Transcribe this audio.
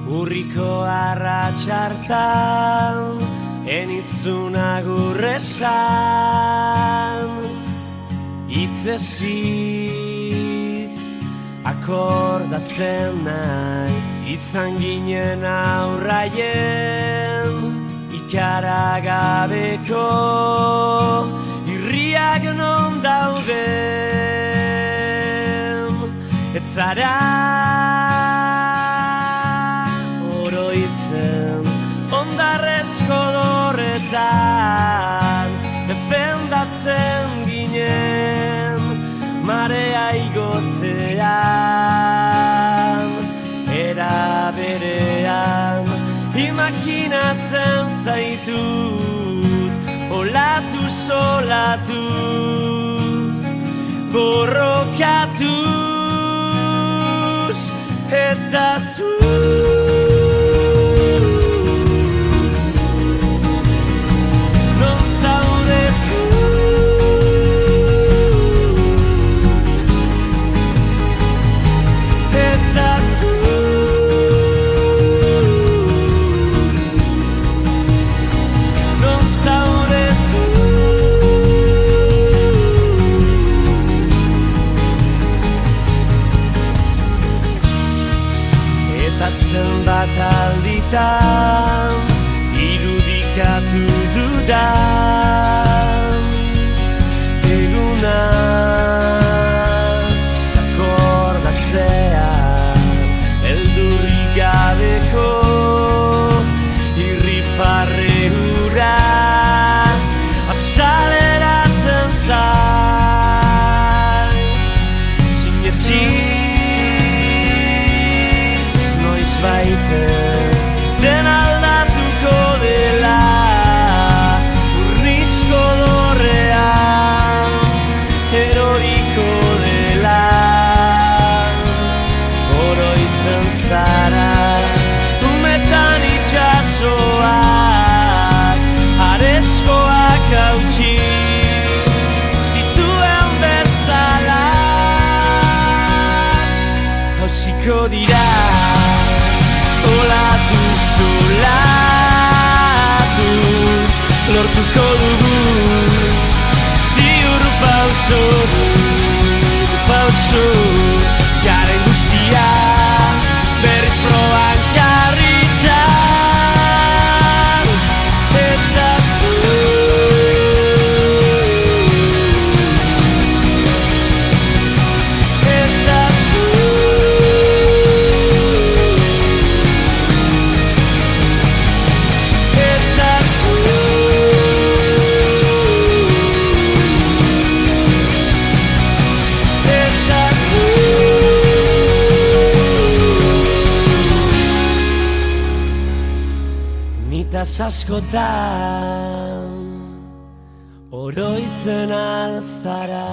Urriko arratxartan enizun agur esan, hitzez hitz akordatzen naiz, izan ginen aurraien ikaragabeko irriak non dauden, ez zara oroitzen ondarrezko dorretan, defendatzen ginen marea igotzean, era berean imaginatzen zaitut, olatu solatu borrokatuz eta zu. Zenbat alditan irudikatu dudan egunaz akordatzean, eldurrik gabeko irrifarre hura azaleratzen zai, sinetxik den aldatuko dela urnizko dorrean, heroiko dela oroitzen zara, umetan itxasoak arezkoak hautsi zituen bezala hausiko dira. Olatu solatu lortuko dugu, ziur pauso garen guztia berriz proban jarritan eta zu. Nitaz askotan oroitzen alzara.